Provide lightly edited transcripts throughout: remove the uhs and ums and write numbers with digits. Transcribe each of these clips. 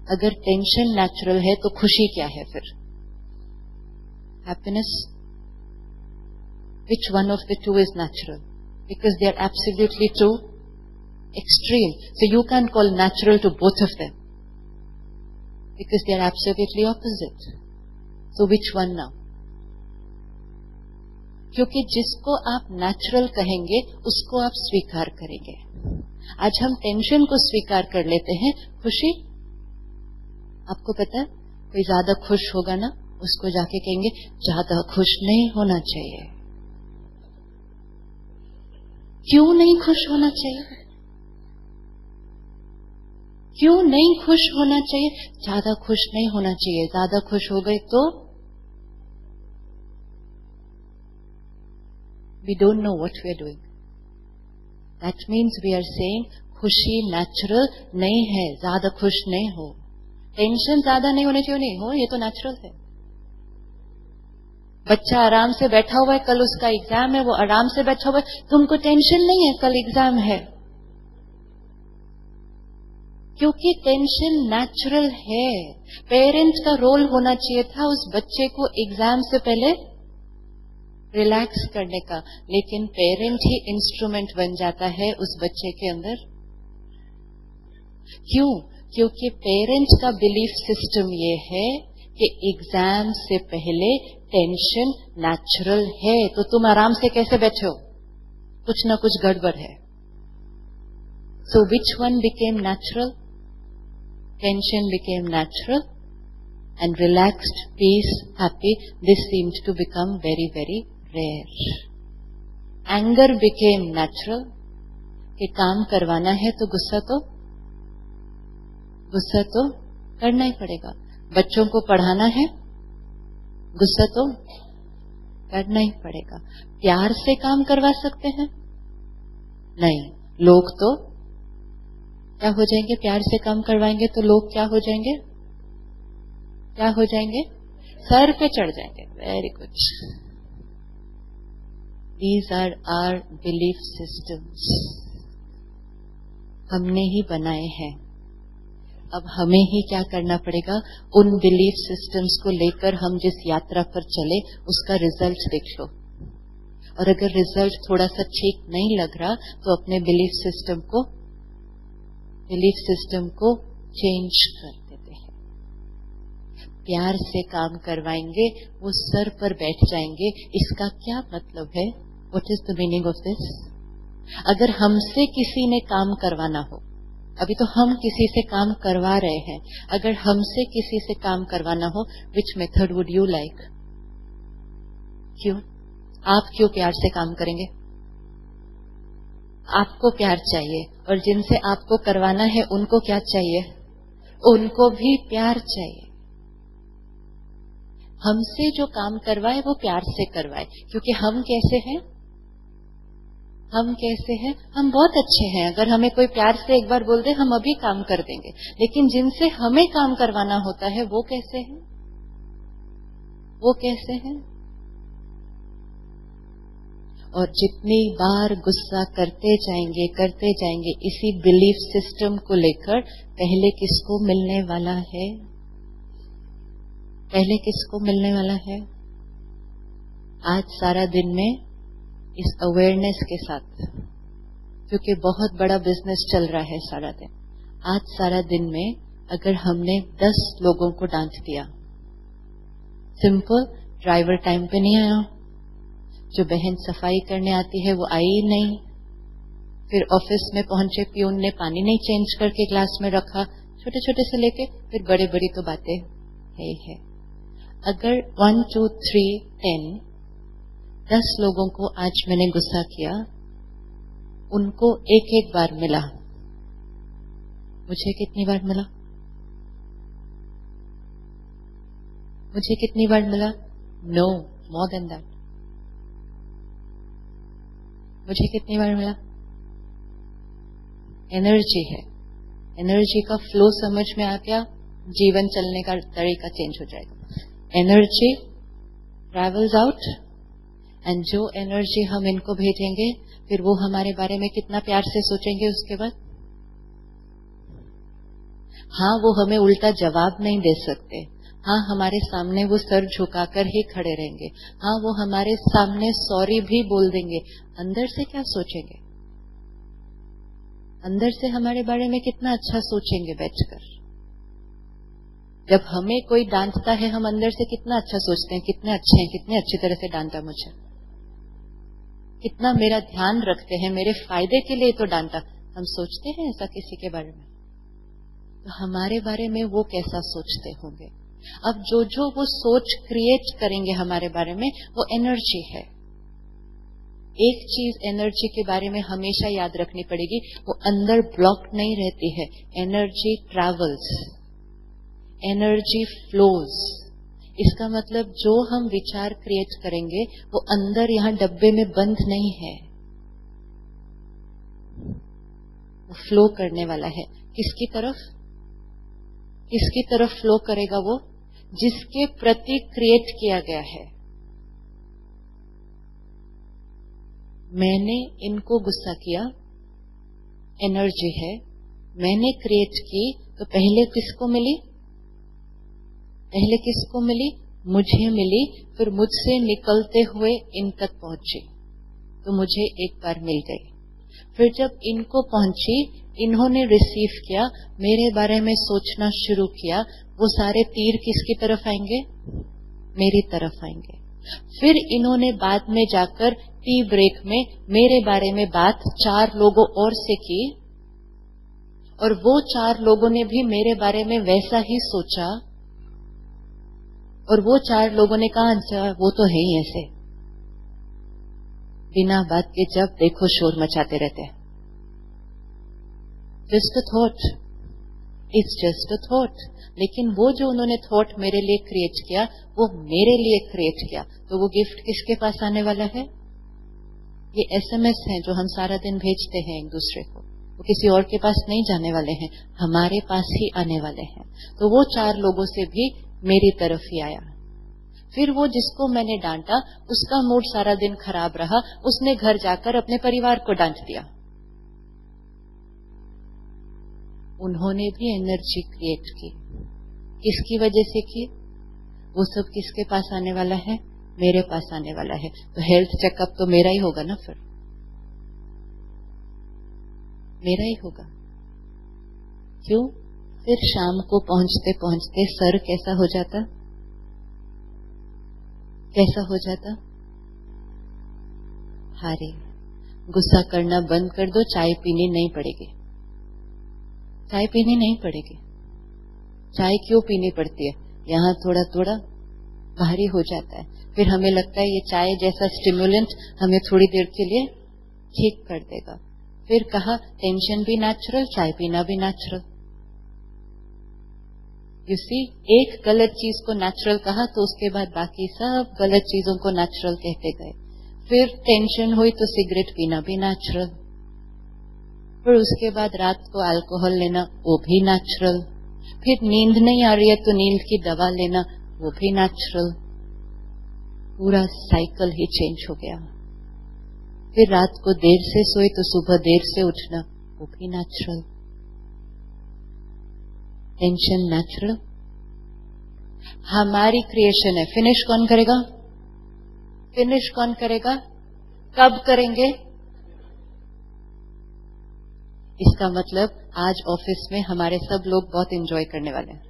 अगर tension natural है तो खुशी क्या है फिर? Happiness? Which one of the two is natural? Because they are absolutely two extreme. So you can't call natural to both of them. Because they are absolutely opposite. So which one now? क्योंकि जिसको आप natural कहेंगे उसको आप स्वीकार करेंगे. आज हम टेंशन को स्वीकार कर लेते हैं. खुशी, आपको पता है कोई ज्यादा खुश होगा ना, उसको जाके कहेंगे ज्यादा खुश नहीं होना चाहिए. क्यों नहीं खुश होना चाहिए? क्यों नहीं खुश होना चाहिए? ज्यादा खुश नहीं होना चाहिए. ज्यादा खुश हो गए तो we don't know what we are doing. That means we are saying खुशी नेचुरल नहीं है. ज्यादा खुश नहीं हो. टेंशन ज्यादा नहीं होने चाहिए. नहीं हो, ये तो नेचुरल है. बच्चा आराम से बैठा हुआ है, कल उसका एग्जाम है, वो आराम से बैठा हुआ है, तुमको टेंशन नहीं है, कल एग्जाम है. क्योंकि टेंशन नेचुरल है. पेरेंट्स का रोल होना चाहिए था उस बच्चे को एग्जाम से पहले रिलैक्स करने का, लेकिन पेरेंट ही इंस्ट्रूमेंट बन जाता है उस बच्चे के अंदर. क्यों? क्योंकि पेरेंट्स का बिलीफ सिस्टम ये है कि एग्जाम से पहले टेंशन नेचुरल है, तो तुम आराम से कैसे बैठे हो? कुछ ना कुछ गड़बड़ है. So which one became natural? Tension became natural and relaxed, peace, happy, this seemed to become very, very rare. Anger became natural. कि काम करवाना है तो गुस्सा तो करना ही पड़ेगा. बच्चों को पढ़ाना है, गुस्सा तो करना ही पड़ेगा. प्यार से काम करवा सकते हैं? नहीं. लोग तो क्या हो जाएंगे? प्यार से काम करवाएंगे तो लोग क्या हो जाएंगे? क्या हो जाएंगे? सर पे चढ़ जाएंगे. Very good. These are our belief systems. हमने ही बनाए हैं. अब हमें ही क्या करना पड़ेगा? उन बिलीफ सिस्टम्स को लेकर हम जिस यात्रा पर चले उसका रिजल्ट देख लो. और अगर रिजल्ट थोड़ा सा ठीक नहीं लग रहा तो अपने बिलीफ सिस्टम को चेंज कर देते हैं. प्यार से काम करवाएंगे, वो सर पर बैठ जाएंगे. इसका क्या मतलब है? What is the meaning of this? अगर हमसे किसी ने काम करवाना हो, अभी तो हम किसी से काम करवा रहे हैं, अगर हमसे किसी से काम करवाना हो, which method would you like? क्यों? आप क्यों प्यार से काम करेंगे? आपको प्यार चाहिए, और जिनसे आपको करवाना है उनको क्या चाहिए? उनको भी प्यार चाहिए. हमसे जो काम करवाए वो प्यार से करवाए. क्योंकि हम कैसे हैं? हम बहुत अच्छे हैं. अगर हमें कोई प्यार से एक बार बोल दे हम अभी काम कर देंगे. लेकिन जिनसे हमें काम करवाना होता है वो कैसे हैं? और जितनी बार गुस्सा करते जाएंगे इसी बिलीफ सिस्टम को लेकर, पहले किसको मिलने वाला है? आज सारा दिन में इस अवेयरनेस के साथ, क्योंकि बहुत बड़ा बिजनेस चल रहा है सारा दिन, आज सारा दिन में अगर हमने 10 लोगों को डांट दिया, सिंपल, ड्राइवर टाइम पे नहीं आया, जो बहन सफाई करने आती है वो आई ही नहीं, फिर ऑफिस में पहुंचे प्यून ने पानी नहीं चेंज करके ग्लास में रखा, छोटे छोटे से लेके फिर बड़े बड़ी तो बातें है. अगर 1 2 3 10 लोगों को आज मैंने गुस्सा किया, उनको एक बार मिला, मुझे कितनी बार मिला? No, more than that. मुझे कितनी बार मिला? एनर्जी है. एनर्जी का फ्लो समझ में आ गया, जीवन चलने का तरीका चेंज हो जाएगा. एनर्जी ट्रैवल्स आउट, एंड जो एनर्जी हम इनको भेजेंगे फिर वो हमारे बारे में कितना प्यार से सोचेंगे. उसके बाद हाँ, वो हमें उल्टा जवाब नहीं दे सकते। हाँ, हमारे सामने वो सर झुकाकर ही खड़े रहेंगे। हाँ, वो हमारे सामने सॉरी भी बोल देंगे। अंदर से क्या सोचेंगे? अंदर से हमारे बारे में कितना अच्छा सोचेंगे बैठकर। जब हमें कोई डांटता है, हम अंदर से कितना अच्छा सोचते हैं, कितने अच्छे हैं, कितने अच्छी तरह से डांटा मुझे, कितना मेरा ध्यान रखते हैं, मेरे फायदे के लिए तो डांटा। हम सोचते हैं ऐसा किसी के बारे में? तो हमारे बारे में वो कैसा सोचते होंगे? अब जो जो वो सोच क्रिएट करेंगे हमारे बारे में, वो एनर्जी है। एक चीज एनर्जी के बारे में हमेशा याद रखनी पड़ेगी, वो अंदर ब्लॉक नहीं रहती है। Energy travels, energy flows. इसका मतलब जो हम विचार क्रिएट करेंगे वो अंदर यहां डब्बे में बंद नहीं है, वो फ्लो करने वाला है। किसकी तरफ? किसकी तरफ फ्लो करेगा? वो जिसके प्रति क्रिएट किया गया है। मैंने इनको गुस्सा किया, एनर्जी है। मैंने क्रिएट की तो पहले किसको मिली? पहले किसको मिली? मुझे मिली। फिर मुझसे निकलते हुए इन तक पहुंची तो मुझे एक बार मिल गई। फिर जब इनको पहुंची, इन्होंने रिसीव किया, मेरे बारे में सोचना शुरू किया, वो सारे तीर किसकी तरफ आएंगे? मेरी तरफ आएंगे। फिर इन्होंने बाद में जाकर टी ब्रेक में मेरे बारे में बात 4 लोगों और से की, और वो 4 लोगों ने भी मेरे बारे में वैसा ही सोचा, और वो 4 लोगों ने कहा अच्छा वो तो है ही ऐसे, बिना बात के जब देखो शोर मचाते रहते हैं। Just a thought, it's just a thought. लेकिन वो जो उन्होंने थॉट मेरे लिए क्रिएट किया, वो मेरे लिए क्रिएट किया, तो वो गिफ्ट किसके पास आने वाला है? ये एसएमएस हैं जो हम सारा दिन भेजते हैं एक दूसरे को, वो किसी और के पास नहीं जाने वाले हैं, हमारे पास ही आने वाले हैं। तो वो 4 लोगों से भी मेरी तरफ ही आया। फिर वो जिसको मैंने डांटा, उसका मूड सारा दिन खराब रहा, उसने घर जाकर अपने परिवार को डांट दिया। उन्होंने भी एनर्जी क्रिएट की। किसकी वजह से की? वो सब किसके पास आने वाला है? मेरे पास आने वाला है। तो हेल्थ चेकअप तो मेरा ही होगा ना, फिर मेरा ही होगा। क्यों? फिर शाम को पहुंचते पहुंचते सर कैसा हो जाता? कैसा हो जाता? हारे। गुस्सा करना बंद कर दो, चाय पीनी नहीं पड़ेगी। चाय पीनी नहीं पड़ेगी। चाय क्यों पीनी पड़ती है? यहाँ थोड़ा थोड़ा भारी हो जाता है, फिर हमें लगता है ये चाय जैसा स्टिमुलेंट हमें थोड़ी देर के लिए ठीक कर देगा। फिर कहा टेंशन भी नेचुरल, चाय पीना भी नेचुरल। यू सी, एक गलत चीज को नेचुरल कहा तो उसके बाद बाकी सब गलत चीजों को नेचुरल कहते गए। फिर टेंशन हुई तो सिगरेट पीना भी नेचुरल, फिर उसके बाद रात को अल्कोहल लेना वो भी नेचुरल, फिर नींद नहीं आ रही है तो नींद की दवा लेना वो भी नेचुरल। पूरा साइकिल ही चेंज हो गया। फिर रात को देर से सोए तो सुबह देर से उठना वो भी नेचुरल। टेंशन नेचुरल, हमारी क्रिएशन है। फिनिश कौन करेगा? फिनिश कौन करेगा? कब करेंगे? इसका मतलब आज ऑफिस में हमारे सब लोग बहुत एंजॉय करने वाले हैं,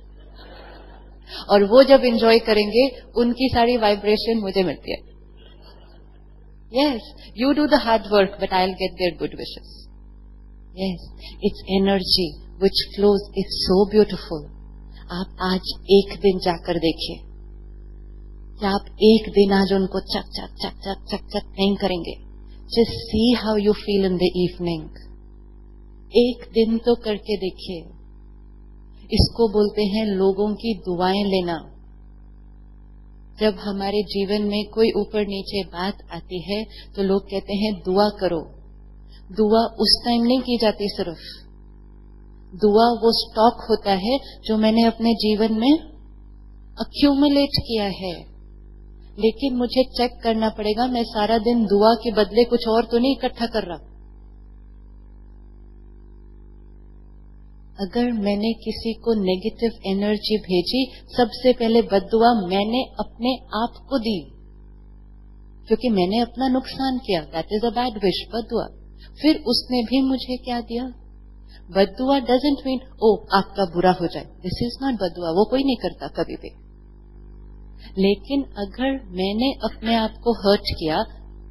और वो जब एंजॉय करेंगे उनकी सारी वाइब्रेशन मुझे मिलती है। Yes, you do the hard work but I will get there good wishes. Yes, it's energy which flows, it's so beautiful। आप आज एक दिन जाकर देखिए कि आप एक दिन आज उनको चक चक चक चक चक चक नहीं करेंगे। Just see how you feel in the evening। एक दिन तो करके देखिए। इसको बोलते हैं लोगों की दुआएं लेना। जब हमारे जीवन में कोई ऊपर नीचे बात आती है तो लोग कहते हैं दुआ करो। दुआ उस टाइम नहीं की जाती, सिर्फ दुआ वो स्टॉक होता है जो मैंने अपने जीवन में अक्यूमुलेट किया है। लेकिन मुझे चेक करना पड़ेगा, मैं सारा दिन दुआ के बदले कुछ और तो नहीं इकट्ठा कर रहा। अगर मैंने किसी को नेगेटिव एनर्जी भेजी, सबसे पहले बद्दुआ मैंने अपने आप को दी, क्योंकि मैंने अपना नुकसान किया। That is a bad wish, बद्दुआ। फिर उसने भी मुझे क्या दिया? बद्दुआ डजंट मीन ओ आपका बुरा हो जाए, दिस इज नॉट बद्दुआ, वो कोई नहीं करता कभी भी। लेकिन अगर मैंने अपने आप को हर्ट किया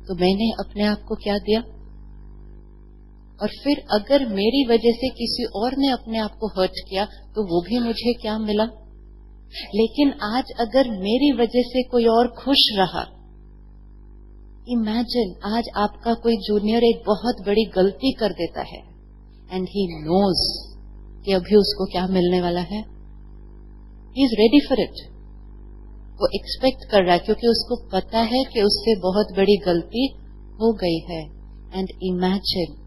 तो मैंने अपने आप को क्या दिया? और फिर अगर मेरी वजह से किसी और ने अपने आप को हर्ट किया तो वो भी मुझे क्या मिला? लेकिन आज अगर मेरी वजह से कोई और खुश रहा, इमेजिन आज आपका कोई जूनियर एक बहुत बड़ी गलती कर देता है एंड ही नोज कि अभी उसको क्या मिलने वाला है। He is ready for it, वो एक्सपेक्ट कर रहा है, क्योंकि उसको पता है कि उससे बहुत बड़ी गलती हो गई है। एंड इमेजिन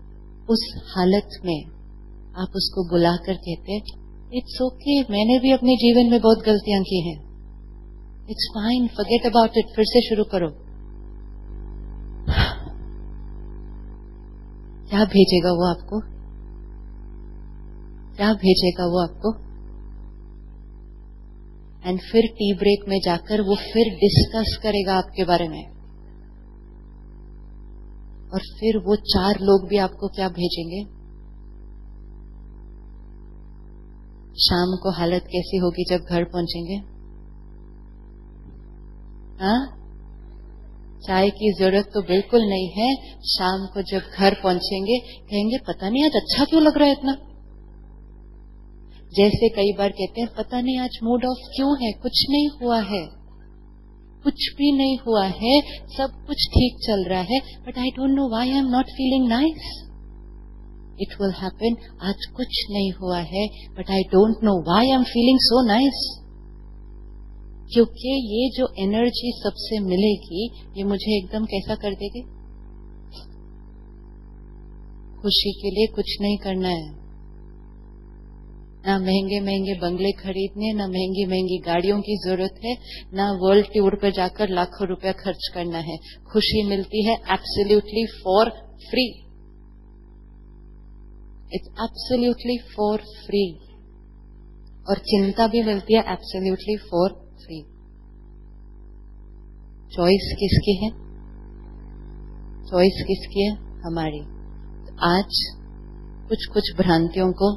उस हालत में आप उसको बुलाकर कहते इट्स ओके, मैंने भी अपने जीवन में बहुत गलतियां की हैं, it's fine, forget about it, फिर से शुरू करो। क्या भेजेगा वो आपको? क्या भेजेगा वो आपको? एंड फिर टी ब्रेक में जाकर वो फिर डिस्कस करेगा आपके बारे में, और फिर वो 4 लोग भी आपको क्या भेजेंगे? शाम को हालत कैसी होगी जब घर पहुंचेंगे? हाँ, चाय की जरूरत तो बिल्कुल नहीं है। शाम को जब घर पहुंचेंगे कहेंगे पता नहीं आज अच्छा क्यों लग रहा है इतना। जैसे कई बार कहते हैं पता नहीं आज मूड ऑफ क्यों है, कुछ नहीं हुआ है, कुछ भी नहीं हुआ है, सब कुछ ठीक चल रहा है, but I don't know why I am not feeling nice. It will happen, आज कुछ नहीं हुआ है but I don't know why I am feeling so nice. क्योंकि ये जो एनर्जी सबसे मिलेगी ये मुझे एकदम कैसा कर देगी? खुशी के लिए कुछ नहीं करना है, ना महंगे महंगे बंगले खरीदने, ना महंगी महंगी गाड़ियों की जरूरत है, ना वर्ल्ड टूर पर जाकर लाखों रुपया खर्च करना है। खुशी मिलती है absolutely for free, it's absolutely for free. और चिंता भी मिलती है एब्सोल्युटली फॉर फ्री। चॉइस किसकी है? चॉइस किसकी है? हमारी। तो आज कुछ कुछ भ्रांतियों को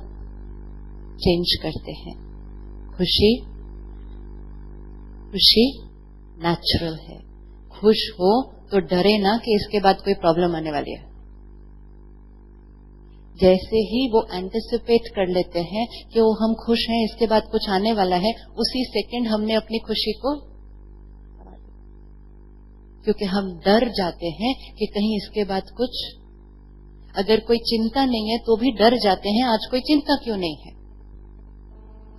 चेंज करते हैं। खुशी, खुशी नेचुरल है। खुश हो तो डरे ना कि इसके बाद कोई प्रॉब्लम आने वाली है। जैसे ही वो एंटिसिपेट कर लेते हैं कि वो हम खुश हैं, इसके बाद कुछ आने वाला है, उसी सेकंड हमने अपनी खुशी को, क्योंकि हम डर जाते हैं कि कहीं इसके बाद कुछ, अगर कोई चिंता नहीं है तो भी डर जाते हैं आज कोई चिंता क्यों नहीं है,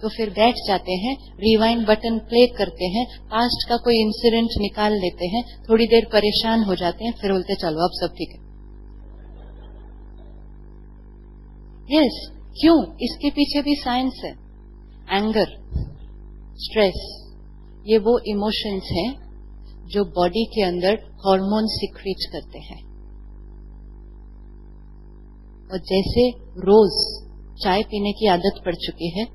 तो फिर बैठ जाते हैं, रिवाइंड बटन प्ले करते हैं, पास्ट का कोई इंसिडेंट निकाल लेते हैं, थोड़ी देर परेशान हो जाते हैं, फिर बोलते चलो अब सब ठीक है। यस, क्यों? इसके पीछे भी साइंस है। एंगर, स्ट्रेस, ये वो इमोशंस हैं जो बॉडी के अंदर हार्मोन सिक्रीट करते हैं। और जैसे रोज चाय पीने की आदत पड़ चुकी है,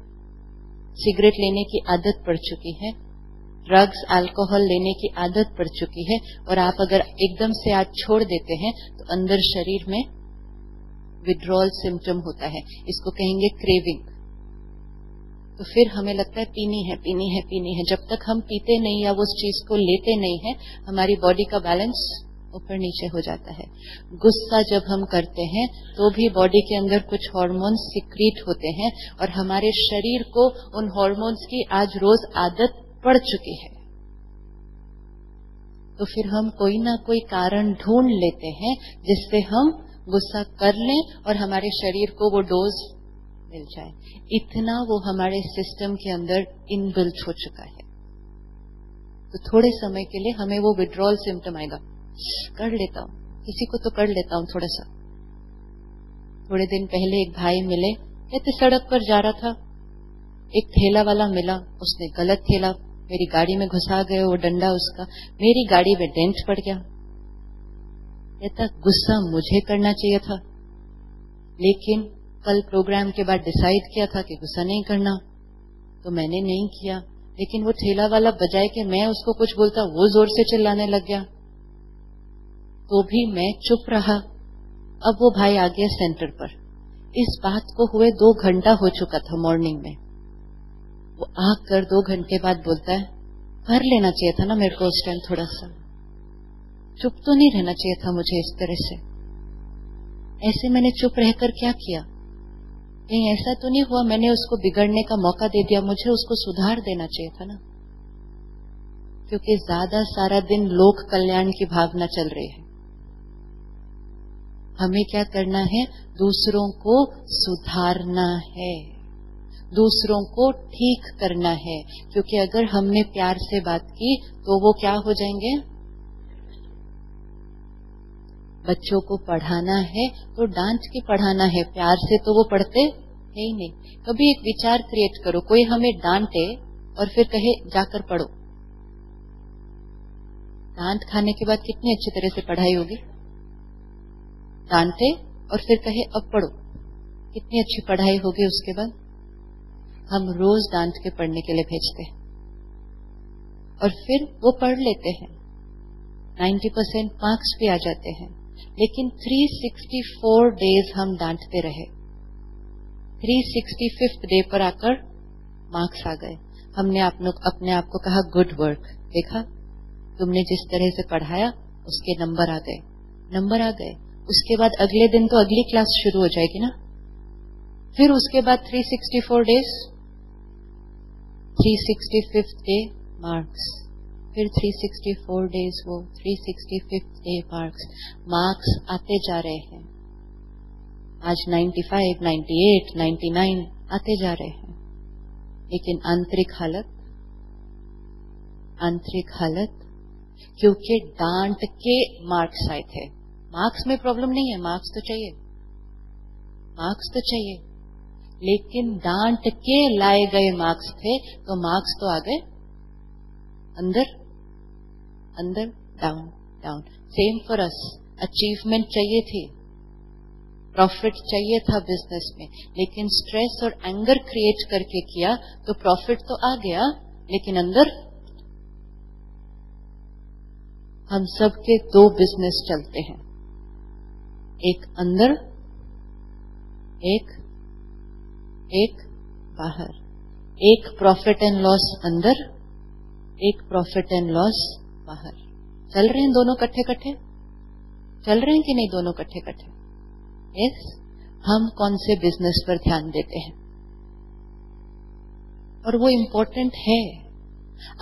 सिगरेट लेने की आदत पड़ चुकी है, ड्रग्स अल्कोहल लेने की आदत पड़ चुकी है, और आप अगर एकदम से आज छोड़ देते हैं तो अंदर शरीर में विड्रॉल सिम्टम होता है, इसको कहेंगे क्रेविंग। तो फिर हमें लगता है पीनी है पीनी है पीनी है। जब तक हम पीते नहीं या उस चीज को लेते नहीं है, हमारी बॉडी का बैलेंस ऊपर नीचे हो जाता है। गुस्सा जब हम करते हैं तो भी बॉडी के अंदर कुछ हार्मोन्स सिक्रीट होते हैं, और हमारे शरीर को उन हार्मोन्स की आज रोज आदत पड़ चुकी है। तो फिर हम कोई ना कोई कारण ढूंढ लेते हैं जिससे हम गुस्सा कर लें और हमारे शरीर को वो डोज मिल जाए। इतना वो हमारे सिस्टम के अंदर इनबिल्ट हो चुका है। तो थोड़े समय के लिए हमें वो विड्रॉल सिम्टम आएगा, कर लेता हूं, किसी को तो कर लेता हूं थोड़ा सा। थोड़े दिन पहले एक भाई मिले, कहते सड़क पर जा रहा था, एक ठेला वाला मिला, उसने गलत ठेला मेरी गाड़ी में घुसा गए, वो डंडा उसका मेरी गाड़ी में डेंट पड़ गया। कहता गुस्सा मुझे करना चाहिए था, लेकिन कल प्रोग्राम के बाद डिसाइड किया था कि गुस्सा नहीं करना, तो मैंने नहीं किया। लेकिन वो ठेला वाला बजाय के मैं उसको कुछ बोलता, वो जोर से चिल्लाने लग गया, तो भी मैं चुप रहा। अब वो भाई आ गया सेंटर पर। इस बात को हुए 2 घंटा हो चुका था मॉर्निंग में। वो आकर 2 घंटे बाद बोलता है, कर लेना चाहिए था ना मेरे को उस टाइम, थोड़ा सा चुप तो नहीं रहना चाहिए था मुझे इस तरह से। ऐसे मैंने चुप रहकर क्या किया? कहीं ऐसा तो नहीं हुआ मैंने उसको बिगड़ने का मौका दे दिया? मुझे उसको सुधार देना चाहिए था ना, क्योंकि ज्यादा सारा दिन लोक कल्याण की भावना चल रही है। हमें क्या करना है? दूसरों को सुधारना है, दूसरों को ठीक करना है। क्योंकि अगर हमने प्यार से बात की तो वो क्या हो जाएंगे? बच्चों को पढ़ाना है तो डांट के पढ़ाना है, प्यार से तो वो पढ़ते है ही नहीं। कभी एक विचार क्रिएट करो, कोई हमें डांटे और फिर कहे जाकर पढ़ो। डांट खाने के बाद कितनी अच्छी तरह से पढ़ाई होगी? डांटे और फिर कहे अब पढ़ो, कितनी अच्छी पढ़ाई होगी उसके बाद? हम रोज डांट के पढ़ने के लिए भेजते और फिर वो पढ़ लेते हैं, 90% मार्क्स भी आ जाते हैं। लेकिन 364 डेज हम डांटते रहे, 365th डे पर आकर मार्क्स आ गए। हमने अपने आप को कहा गुड वर्क, देखा तुमने जिस तरह से पढ़ाया उसके नंबर आ गए, नंबर आ गए। उसके बाद अगले दिन तो अगली क्लास शुरू हो जाएगी ना। फिर उसके बाद 364 डेज, 365th डे मार्क्स, फिर 364 डेज वो 365th डे मार्क्स आते जा रहे हैं। आज 95, 98, 99 आते जा रहे हैं। लेकिन आंतरिक हालत, क्योंकि डांट के मार्क्स आए थे। मार्क्स में प्रॉब्लम नहीं है, मार्क्स तो चाहिए, लेकिन डांट के लाए गए मार्क्स थे, तो मार्क्स तो आ गए अंदर down. Same for us, achievement चाहिए थी, प्रॉफिट चाहिए था बिजनेस में, लेकिन स्ट्रेस और एंगर क्रिएट करके किया तो प्रॉफिट तो आ गया, लेकिन अंदर हम सबके 2 बिजनेस चलते हैं, एक अंदर, एक बाहर, एक प्रॉफिट एंड लॉस अंदर, एक प्रॉफिट एंड लॉस बाहर। चल रहे हैं दोनों कट्ठे चल रहे हैं कि नहीं? दोनों कट्ठे यस। हम कौन से बिजनेस पर ध्यान देते हैं? और वो इम्पोर्टेंट है।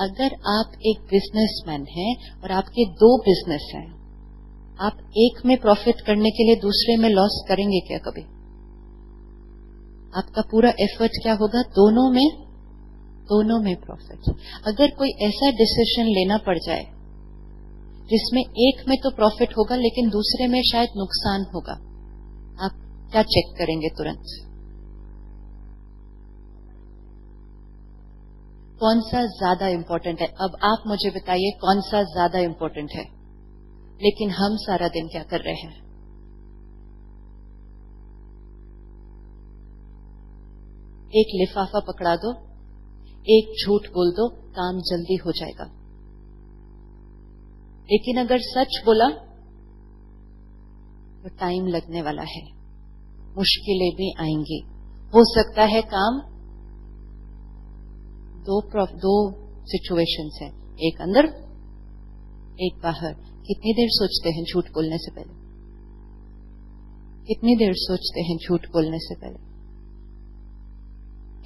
अगर आप एक बिजनेसमैन हैं और आपके 2 बिजनेस हैं, आप एक में प्रॉफिट करने के लिए दूसरे में लॉस करेंगे क्या कभी? आपका पूरा एफर्ट क्या होगा? दोनों में प्रॉफिट। अगर कोई ऐसा डिसीजन लेना पड़ जाए जिसमें एक में तो प्रॉफिट होगा लेकिन दूसरे में शायद नुकसान होगा, आप क्या चेक करेंगे तुरंत? कौन सा ज्यादा इंपॉर्टेंट है? अब आप मुझे बताइए कौन सा ज्यादा इंपॉर्टेंट है? लेकिन हम सारा दिन क्या कर रहे हैं? एक लिफाफा पकड़ा दो, एक झूठ बोल दो, काम जल्दी हो जाएगा। लेकिन अगर सच बोला तो टाइम लगने वाला है, मुश्किलें भी आएंगी, हो सकता है काम। दो सिचुएशंस हैं, एक अंदर एक बाहर। कितनी देर सोचते हैं झूठ बोलने से पहले? कितनी देर सोचते हैं झूठ बोलने से पहले?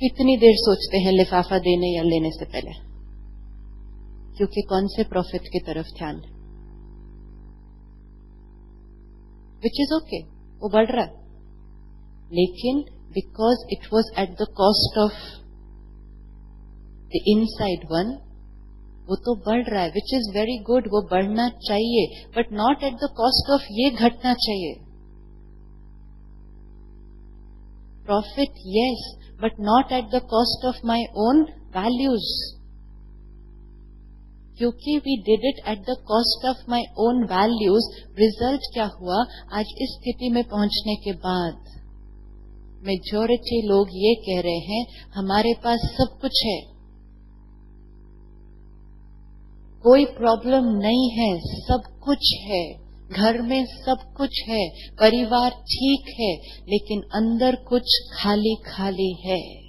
कितनी देर सोचते हैं लिफाफा देने या लेने से पहले? क्योंकि कौन से प्रॉफिट की तरफ ध्यान? विच इज ओके, वो बढ़ रहा है, लेकिन because it was at the cost of the inside one, वो तो बढ़ रहा है, विच इज वेरी गुड, वो बढ़ना चाहिए, but not at the cost of ये घटना चाहिए। Profit yes, but not at the cost of my own values, क्योंकि we did it at the cost of my own values. Result क्या हुआ? आज इस स्थिति में पहुंचने के बाद मेजॉरिटी लोग ये कह रहे हैं हमारे पास सब कुछ है, कोई प्रॉब्लम नहीं है, सब कुछ है, घर में सब कुछ है, परिवार ठीक है, लेकिन अंदर कुछ खाली खाली है।